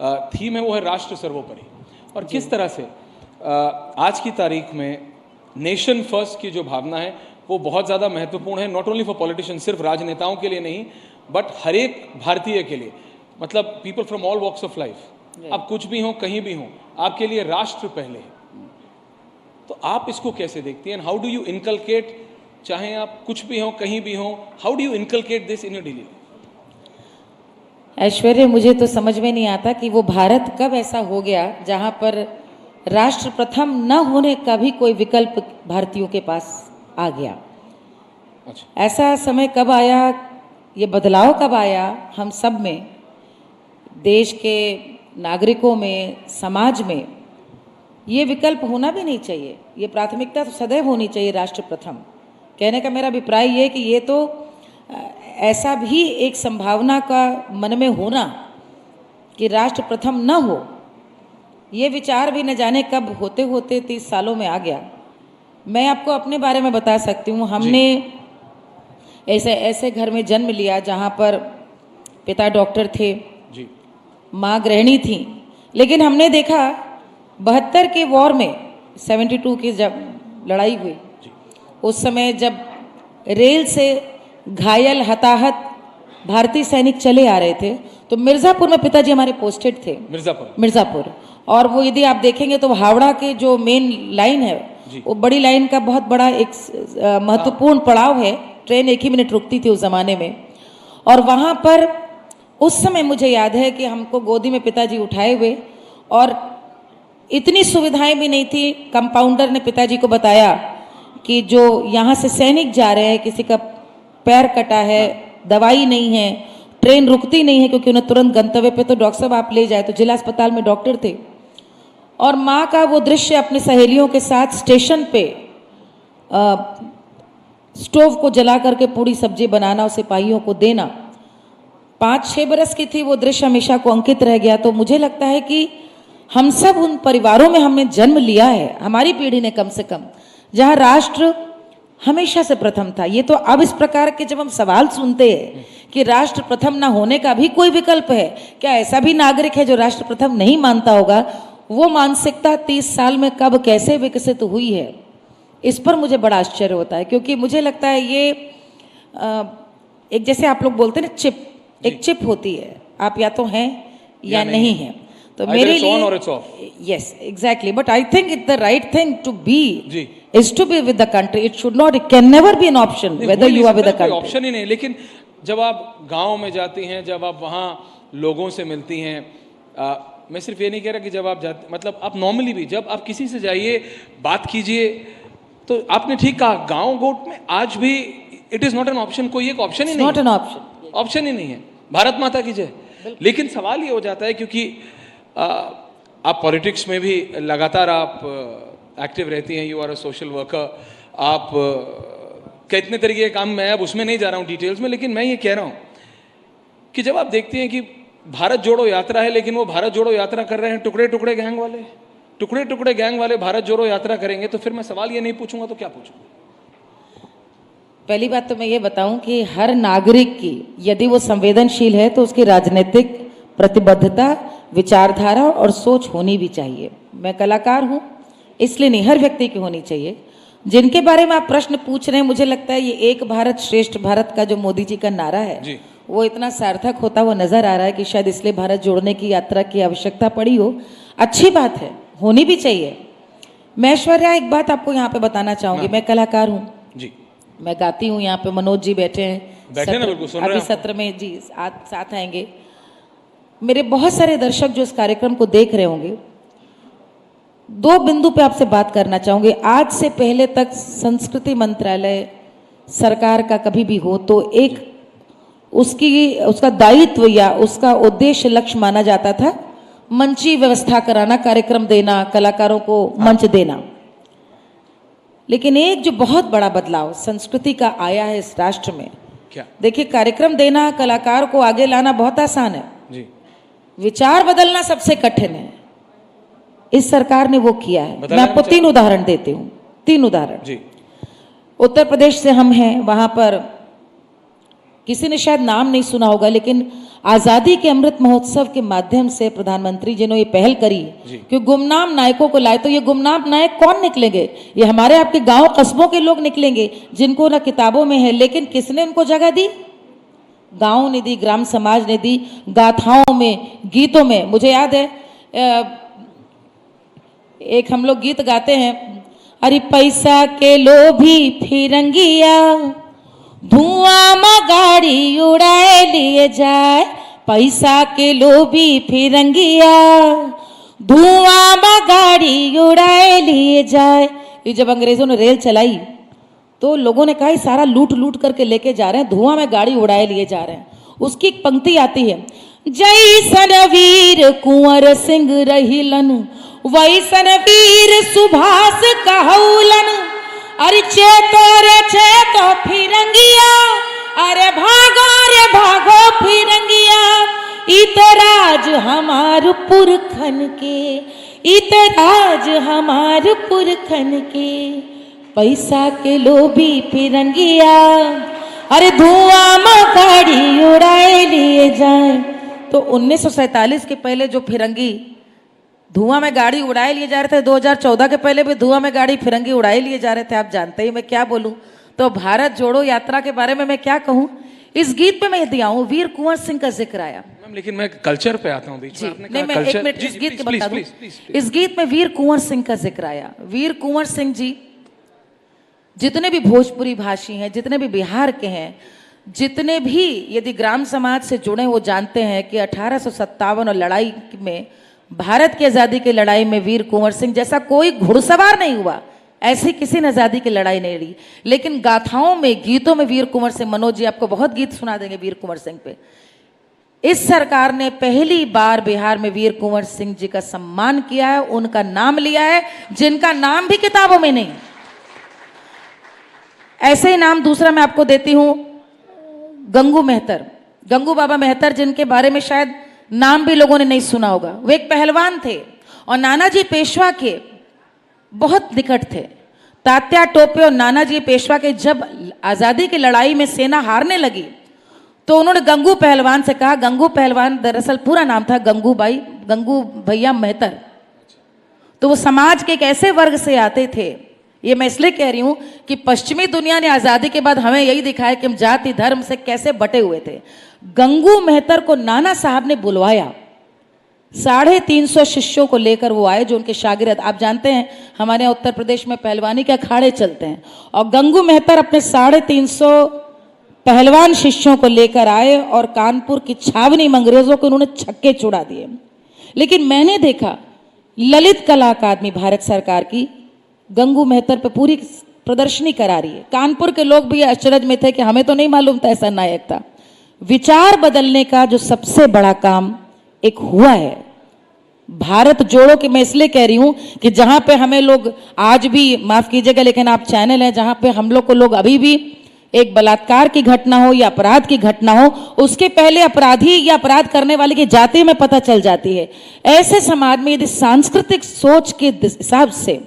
Theme है वो है राष्ट्र सर्वोपरि। और किस तरह से आज की तारीख में नेशन फर्स्ट की जो भावना है वो बहुत ज़्यादा महत्वपूर्ण है, नॉट ओनली फॉर पॉलिटिशियन, सिर्फ राजनेताओं के लिए नहीं बट हर एक भारतीय के लिए, मतलब people from all walks of life. आप कुछ भी हो, कहीं भी हो, आपके लिए राष्ट्र पहले है। तो आप इसको कैसे देखती हैं? हाउ डू यू इनकलकेट, चाहे आप कुछ भी हो, कहीं भी हो, how do you inculcate this in your daily life? Aishwarya, मुझे तो समझ में नहीं आता कि वो भारत कब ऐसा हो गया जहां पर राष्ट्र प्रथम न होने का भी कोई विकल्प भारतीयों के पास आ गया। अच्छा। ऐसा समय कब आया, ये बदलाव कब आया हम सब में, देश के नागरिकों में, समाज में? ये विकल्प होना भी नहीं चाहिए, ये प्राथमिकता तो सदैव होनी चाहिए राष्ट्र प्रथम। कहने का मेरा अभिप्राय ये कि ये तो ऐसा भी एक संभावना का मन में होना कि राष्ट्र प्रथम न हो, ये विचार भी न जाने कब होते होते 30 सालों में आ गया। मैं आपको अपने बारे में बता सकती हूँ, हमने ऐसे घर में जन्म लिया जहाँ पर पिता डॉक्टर थे जी, माँ गृहिणी थी, लेकिन हमने देखा 72 के वॉर में, 72 की जब लड़ाई हुई, उस समय जब रेल से घायल हताहत भारतीय सैनिक चले आ रहे थे तो मिर्ज़ापुर में पिताजी हमारे पोस्टेड थे। मिर्ज़ापुर। और वो यदि आप देखेंगे तो हावड़ा के जो मेन लाइन है वो बड़ी लाइन का बहुत बड़ा एक महत्वपूर्ण पड़ाव है। ट्रेन 1 ही मिनट रुकती थी उस ज़माने में। और वहाँ पर उस समय मुझे याद है कि हमको गोदी में पिताजी उठाए हुए, और इतनी सुविधाएं भी नहीं थी। कंपाउंडर ने पिताजी को बताया कि जो यहाँ से सैनिक जा रहे हैं, किसी का पैर कटा है, दवाई नहीं है, ट्रेन रुकती नहीं है क्योंकि उन्हें तुरंत गंतव्य पे तो डॉक्टर साहब आप ले जाए, तो जिला अस्पताल में डॉक्टर थे। और माँ का वो दृश्य अपनी सहेलियों के साथ स्टेशन पे स्टोव को जला करके पूरी सब्जी बनाना और सिपाहियों को देना, 5-6 बरस की थी, वो दृश्य हमेशा को अंकित रह गया। तो मुझे लगता है कि हम सब उन परिवारों में हमने जन्म लिया है, हमारी पीढ़ी ने कम से कम, जहाँ राष्ट्र हमेशा से प्रथम था। ये तो अब इस प्रकार के जब हम सवाल सुनते हैं कि राष्ट्र प्रथम ना होने का भी कोई विकल्प है, क्या ऐसा भी नागरिक है जो राष्ट्र प्रथम नहीं मानता होगा? वो मानसिकता 30 साल में कब कैसे विकसित हुई है, इस पर मुझे बड़ा आश्चर्य होता है। क्योंकि मुझे लगता है ये एक, जैसे आप लोग बोलते हैं ना, चिप, एक चिप होती है, आप या तो हैं या नहीं हैं। तो मेरे लिए yes exactly, but I think it the right thing to be is to be with the country. It should not, it can never be an option whether you are with the country. Option ही नहीं। लेकिन जब आप गांव में जाती हैं, जब आप वहाँ लोगों से मिलती हैं, मैं सिर्फ ये नहीं कह रहा कि जब आप जाते, मतलब आप नॉर्मली भी जब आप किसी से जाइए, बात कीजिए, तो आपने ठीक कहा, गांव गोट में आज भी it is not an option, कोई एक ऑप्शन ही नहीं, नॉट एन ऑप्शन, ऑप्शन ही नहीं है। भारत माता की जय। लेकिन सवाल ये हो जाता है, क्योंकि आप पॉलिटिक्स में भी लगातार आप एक्टिव रहती हैं, you are a social worker, आप कितने तरीके के काम में, अब उसमें नहीं जा रहा हूँ डिटेल्स में, लेकिन मैं ये कह रहा हूँ कि जब आप देखती हैं कि भारत जोड़ो यात्रा है, लेकिन वो भारत जोड़ो यात्रा कर रहे हैं टुकड़े टुकड़े गैंग वाले भारत जोड़ो यात्रा करेंगे, तो फिर मैं सवाल ये नहीं पूछूंगा तो क्या पूछूंगा? पहली बात तो मैं ये बताऊं कि हर नागरिक की, यदि वो संवेदनशील है तो उसकी राजनीतिक प्रतिबद्धता, विचारधारा और सोच होनी भी चाहिए। मैं कलाकार हूँ इसलिए नहीं, हर व्यक्ति की होनी चाहिए। जिनके बारे में आप प्रश्न पूछ रहे हैं, मुझे लगता है ये एक भारत श्रेष्ठ भारत का जो मोदी जी का नारा है वो इतना सार्थक होता हुआ नजर आ रहा है कि शायद इसलिए भारत जोड़ने की यात्रा की आवश्यकता पड़ी हो। अच्छी बात है, होनी भी चाहिए। मैं ऐश्वर्या एक बात आपको यहाँ पे बताना चाहूंगी, मैं कलाकार हूँ जी, मैं गाती हूँ। यहाँ पे मनोज जी बैठे हैं, अभी सत्र में जी साथ आएंगे। मेरे बहुत सारे दर्शक जो इस कार्यक्रम को देख रहे होंगे, 2 बिंदु पे आपसे बात करना चाहूंगी। आज से पहले तक संस्कृति मंत्रालय सरकार का कभी भी हो तो एक उसका दायित्व या उसका उद्देश्य लक्ष्य माना जाता था मंची व्यवस्था कराना, कार्यक्रम देना, कलाकारों को मंच देना। लेकिन एक जो बहुत बड़ा बदलाव संस्कृति का आया है इस राष्ट्र में, क्या? देखिए, कार्यक्रम देना, कलाकार को आगे लाना बहुत आसान है जी, विचार बदलना सबसे कठिन है। इस सरकार ने वो किया है। मैं आपको 3 उदाहरण देती हूँ, 3 उदाहरण जी। उत्तर प्रदेश से हम हैं, वहां पर किसी ने शायद नाम नहीं सुना होगा, लेकिन आजादी के अमृत महोत्सव के माध्यम से प्रधानमंत्री जी ने ये पहल करी कि गुमनाम नायकों को लाए। तो ये गुमनाम नायक कौन निकलेंगे? ये हमारे आपके गांव कस्बों के लोग निकलेंगे जिनको ना किताबों में है, लेकिन किसने उनको जगह दी? गांव ने दी, ग्राम समाज ने दी, गाथाओं में, गीतों में। मुझे याद है एक हम लोग गीत गाते हैं, अरे पैसा के लोभी फिरंगिया धुआं में गाड़ी उड़ाए लिए जाए, पैसा के लोभी फिरंगिया धुआं में गाड़ी उड़ाए लिए जाए। ये जब अंग्रेजों ने रेल चलाई तो लोगों ने कहा सारा लूट लूट करके लेके जा रहे हैं, धुआं में गाड़ी उड़ाए लिए जा रहे हैं। उसकी एक पंक्ति आती है, जैसन वीर कुंवर सिंह रहिलन वैसन वीर सुभाष कहौलन, अरे चेतो फिरंगिया, अरे भागो फिरंगिया, इतराज हमार पुरखन के, इतराज हमार पुरखन के, पैसा के लोभी फिरंगिया, अरे धुआं में गाड़ी उड़ाए लिए जाए। तो 1947 के पहले जो फिरंगी धुआं में गाड़ी उड़ाए लिए जा रहे थे, 2014 के पहले भी धुआं में गाड़ी फिरंगी उड़ाए लिए जा रहे थे। आप जानते ही मैं क्या बोलूं। तो भारत जोड़ो यात्रा के बारे में मैं क्या कहूं। इस गीत पे मैं यदि आऊं, वीर कुंवर सिंह का जिक्र आया। मैम लेकिन मैं कल्चर पे आता हूं बीच में। आपने नहीं, मैं एक मिनट इस गीत के बता दूं। इस गीत में वीर कुंवर सिंह का जिक्र आया। वीर कुंवर सिंह जी जितने भी भोजपुरी भाषी हैं, जितने भी बिहार के हैं, जितने भी यदि ग्राम समाज से जुड़े, वो जानते हैं कि 1857 और लड़ाई में, भारत की आज़ादी की लड़ाई में वीर कुंवर सिंह जैसा कोई घुड़सवार नहीं हुआ, ऐसी किसी ने आज़ादी की लड़ाई नहीं लड़ी। लेकिन गाथाओं में, गीतों में वीर कुंवर सिंह, मनोज जी आपको बहुत गीत सुना देंगे वीर कुंवर सिंह पे। इस सरकार ने पहली बार बिहार में वीर कुंवर सिंह जी का सम्मान किया है, उनका नाम लिया है, जिनका नाम भी किताबों में नहीं। ऐसे ही नाम दूसरा मैं आपको देती हूं, गंगू मेहतर, गंगू बाबा मेहतर, जिनके बारे में शायद नाम भी लोगों ने नहीं सुना होगा। वे एक पहलवान थे और नानाजी पेशवा के बहुत निकट थे। तात्या टोपे और नानाजी पेशवा के जब आज़ादी की लड़ाई में सेना हारने लगी तो उन्होंने गंगू पहलवान से कहा, गंगू पहलवान दरअसल पूरा नाम था गंगू भैया मेहतर। तो वो समाज के एक ऐसे वर्ग से आते थे। ये मैं इसलिए कह रही हूं कि पश्चिमी दुनिया ने आज़ादी के बाद हमें यही दिखाया कि हम जाति धर्म से कैसे बटे हुए थे। गंगू मेहतर को नाना साहब ने बुलवाया, 350 शिष्यों को लेकर वो आए जो उनके शागिर्द। आप जानते हैं हमारे यहाँ उत्तर प्रदेश में पहलवानी के अखाड़े चलते हैं, और गंगू मेहतर अपने 350 पहलवान शिष्यों को लेकर आए और कानपुर की छावनी में अंग्रेजों को उन्होंने छक्के छुड़ा दिए। लेकिन मैंने देखा ललित कला अकादमी भारत सरकार की गंगू मेहतर पे पूरी प्रदर्शनी करा रही है। कानपुर के लोग भी अचरज में थे कि हमें तो नहीं मालूम था ऐसा नायक था। विचार बदलने का जो सबसे बड़ा काम एक हुआ है भारत जोड़ो की, मैं इसलिए कह रही हूं कि जहां पे हमें लोग आज भी, माफ कीजिएगा लेकिन आप चैनल है जहां पे हम लोग को लोग अभी भी एक बलात्कार की घटना हो या अपराध की घटना हो, उसके पहले अपराधी या अपराध करने वाले की जाति में पता चल जाती है। ऐसे समाज में यदि सांस्कृतिक सोच के हिसाब से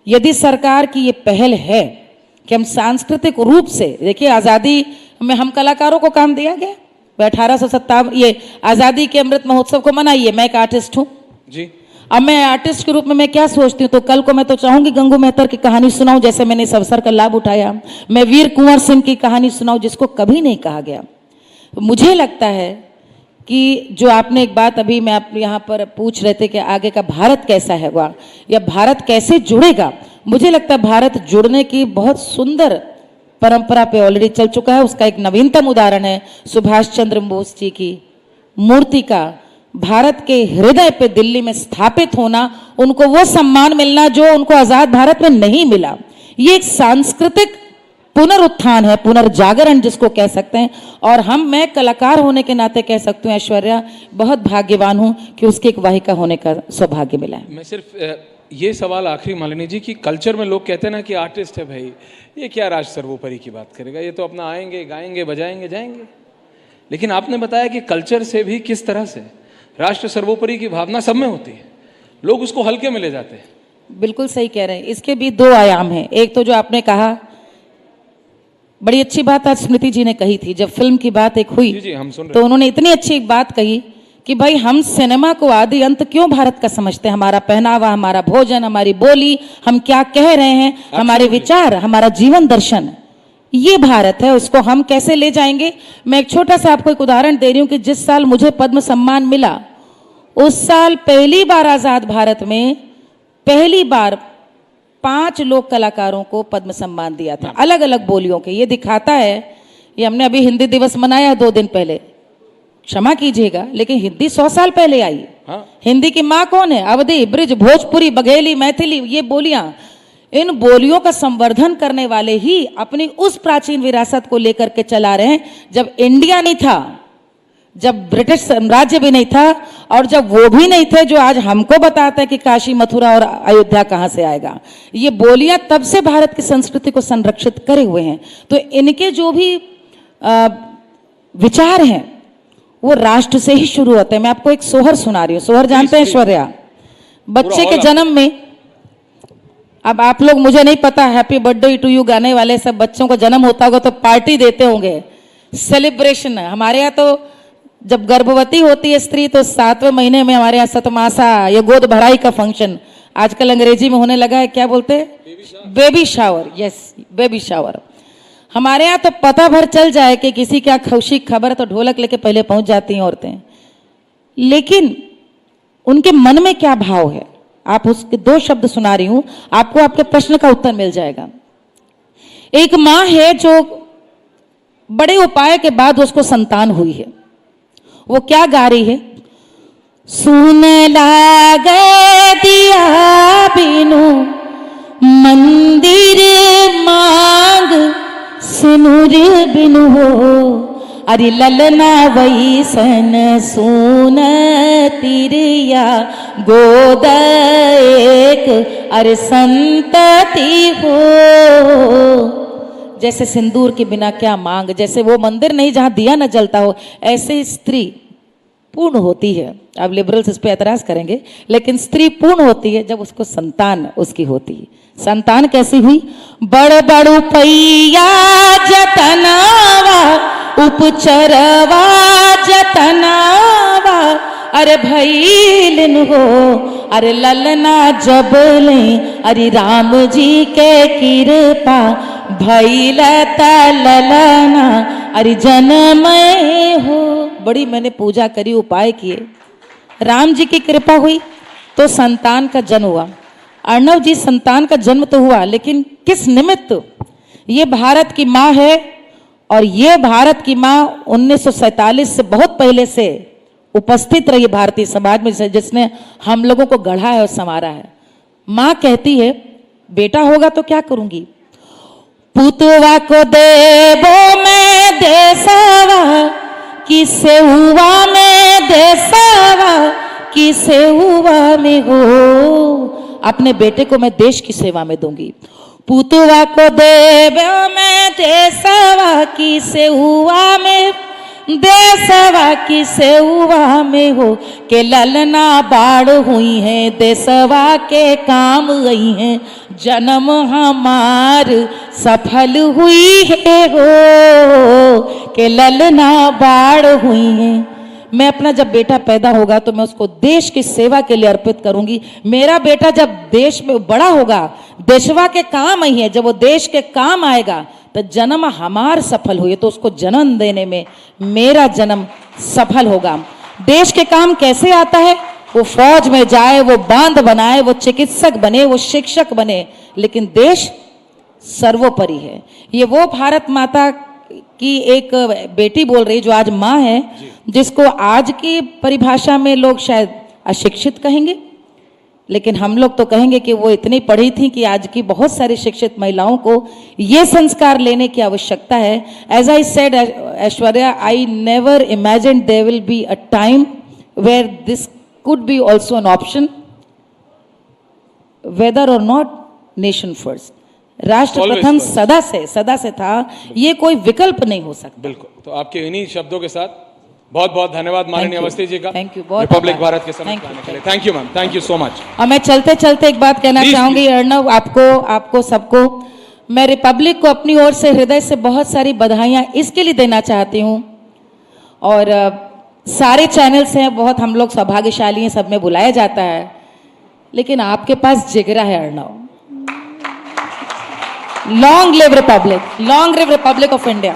यदि सरकार की ये पहल है कि हम सांस्कृतिक रूप से, देखिए आज़ादी में हम कलाकारों को काम दिया गया, 1857 ये आज़ादी के अमृत महोत्सव को मनाइए। मैं एक आर्टिस्ट हूँ जी। अब मैं आर्टिस्ट के रूप में मैं क्या सोचती हूँ, तो कल को मैं तो चाहूंगी गंगू मेहतर की कहानी सुनाऊं, जैसे मैंने इस अवसर का लाभ उठाया। मैं वीर कुंवर सिंह की कहानी सुनाऊं जिसको कभी नहीं कहा गया। तो मुझे लगता है कि जो आपने एक बात अभी मैं आप यहाँ पर पूछ रहे थे कि आगे का भारत कैसा है वह, या भारत कैसे जुड़ेगा, मुझे लगता है भारत जुड़ने की बहुत सुंदर परंपरा पे ऑलरेडी चल चुका है। उसका एक नवीनतम उदाहरण है सुभाष चंद्र बोस जी की मूर्ति का भारत के हृदय पे दिल्ली में स्थापित होना, उनको वो सम्मान मिलना जो उनको आजाद भारत में नहीं मिला। ये एक सांस्कृतिक पुनरुत्थान है, पुनर्जागरण जिसको कह सकते हैं। और मैं कलाकार होने के नाते कह सकती हूँ ऐश्वर्या बहुत भाग्यवान हूँ कि उसकी एक वाहिका होने का सौभाग्य मिला है। मैं सिर्फ ये सवाल आखिरी मालिनी जी की, कल्चर में लोग कहते हैं ना कि आर्टिस्ट है भाई, ये क्या राज सर्वोपरि की बात करेगा, ये तो अपना आएंगे गाएंगे बजाएंगे जाएंगे। लेकिन आपने बताया कि कल्चर से भी किस तरह से राष्ट्र सर्वोपरि की भावना सब में होती है, लोग उसको हल्के में ले जाते हैं। बिल्कुल सही कह रहे हैं। इसके भी दो आयाम हैं। एक तो जो आपने कहा बड़ी अच्छी बात आज स्मृति जी ने कही थी, जब फिल्म की बात एक हुई जी हम सुन रहे तो उन्होंने इतनी अच्छी एक बात कही कि भाई हम सिनेमा को आदि अंत क्यों भारत का समझते हैं, हमारा पहनावा, हमारा भोजन, हमारी बोली, हम क्या कह रहे हैं, हमारे विचार, हमारा जीवन दर्शन, ये भारत है, उसको हम कैसे ले जाएंगे। मैं एक छोटा सा आपको एक उदाहरण दे रही हूं कि जिस साल मुझे पद्म सम्मान मिला उस साल पहली बार आजाद भारत में पहली बार 5 लोक कलाकारों को पद्म सम्मान दिया था, अलग अलग बोलियों के। ये दिखाता है, ये हमने अभी हिंदी दिवस मनाया 2 दिन पहले, क्षमा कीजिएगा लेकिन हिंदी 100 साल पहले आई। हाँ? हिंदी की माँ कौन है? अवधी, ब्रिज, भोजपुरी, बघेली, मैथिली, ये बोलियां, इन बोलियों का संवर्धन करने वाले ही अपनी उस प्राचीन विरासत को लेकर के चला रहे हैं। जब इंडिया नहीं था, जब ब्रिटिश साम्राज्य भी नहीं था, और जब वो भी नहीं थे जो आज हमको बताते हैं कि काशी, मथुरा और अयोध्या कहां से आएगा, ये बोलियां तब से भारत की संस्कृति को संरक्षित करे हुए हैं। तो इनके जो भी विचार हैं वो राष्ट्र से ही शुरू होते हैं। मैं आपको एक सोहर सुना रही हूँ। सोहर जानते हैं ऐश्वर्या? बच्चे के जन्म में, अब आप लोग, मुझे नहीं पता, हैप्पी बर्थडे टू यू गाने वाले सब बच्चों का जन्म होता होगा तो पार्टी देते होंगे, सेलिब्रेशन है। हमारे यहाँ तो जब गर्भवती होती है स्त्री तो 7वें महीने में हमारे यहाँ सतमासा, ये गोद भराई का फंक्शन आजकल अंग्रेजी में होने लगा है, क्या बोलते हैं? Baby shower. Yes, baby shower. हमारे यहाँ तो पता भर चल जाए कि किसी क्या खुशी खबर, तो ढोलक लेके पहले पहुंच जाती हैं औरतें। लेकिन उनके मन में क्या भाव है, आप उसके 2 शब्द सुना रही हूं, आपको आपके प्रश्न का उत्तर मिल जाएगा। एक मां है जो बड़े उपाय के बाद उसको संतान हुई है, वो क्या गा रही है? सुन लागे दिया बिनु मंदिर मांग सिनुर बिनु हो, अरे ललना वैसन सुन तिरिया गोद एक अरे संतति हो। जैसे सिंदूर के बिना क्या मांग, जैसे वो मंदिर नहीं जहां दिया न जलता हो, ऐसे स्त्री पूर्ण होती है। अब लिबरल्स इस पे एतराज करेंगे, लेकिन स्त्री पूर्ण होती है जब उसको संतान उसकी होती है। संतान कैसी हुई? बड़ बड़ू पैया जतनावा उपचरवा जतनावा, अरे भैलिन हो, अरे ललना जबले, अरे राम जी के कृपा भैलता ललना, अरे जन्म हो। बड़ी मैंने पूजा करी, उपाय किए, राम जी की कृपा हुई तो संतान का जन्म हुआ। अर्णव जी, संतान का जन्म तो हुआ, लेकिन किस निमित्त? ये भारत की माँ है, और ये भारत की माँ 1947 से बहुत पहले से उपस्थित रही भारतीय समाज में, जिसने हम लोगों को गढ़ा है और संवारा है। माँ कहती है, बेटा होगा तो क्या करूंगी? पुतवा को देवो में देसवा, किसे हुआ में देसवा, किसे हुआ में हो, अपने बेटे को मैं देश की सेवा में दूंगी। पुतवा को देवो में देसवा, किसे हुआ में देसवा, किसे हुआ में हो, के ललना बाढ़ हुई है, देसवा के काम गई हैं, जन्म हमार सफल हुई है हो, के ललना बाढ़ हुई है। मैं अपना जब बेटा पैदा होगा तो मैं उसको देश की सेवा के लिए अर्पित करूंगी। मेरा बेटा जब देश में बड़ा होगा, देशवा के काम आई है, जब वो देश के काम आएगा तो जन्म हमार सफल हुई, तो उसको जन्म देने में मेरा जन्म सफल होगा। देश के काम कैसे आता है? वो फौज में जाए, वो बांध बनाए, वो चिकित्सक बने, वो शिक्षक बने, लेकिन देश सर्वोपरि है। ये वो भारत माता की एक बेटी बोल रही, जो आज माँ है, जिसको आज की परिभाषा में लोग शायद अशिक्षित कहेंगे, लेकिन हम लोग तो कहेंगे कि वो इतनी पढ़ी थी कि आज की बहुत सारी शिक्षित महिलाओं को ये संस्कार लेने की आवश्यकता है। As I said Aishwarya, I never imagine there will be a time where this could be also an option, whether or not nation first, राष्ट्र प्रथम सदा से था, ये कोई विकल्प नहीं हो सकता। बिल्कुल। तो आपके इन्हीं शब्दों के साथ बहुत बहुत धन्यवाद माननीय अवस्थी जी का। Thank you. बहुत रिपब्लिक भारत के समक्ष आने के लिए thank you ma'am, thank you so much. और मैं चलते चलते एक बात कहना चाहूंगी अर्णव, आपको सबको, मैं रिपब्लिक को अपनी ओर से हृदय से बहुत सारी बधाइयाँ इसके लिए देना चाहती हूँ। और सारे चैनल्स हैं, बहुत हम लोग सौभाग्यशाली हैं, सब में बुलाया जाता है, लेकिन आपके पास जिगरा है Arnab. Long live republic of India.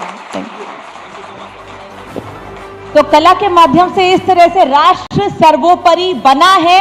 तो कला के माध्यम से इस तरह से राष्ट्र सर्वोपरि बना है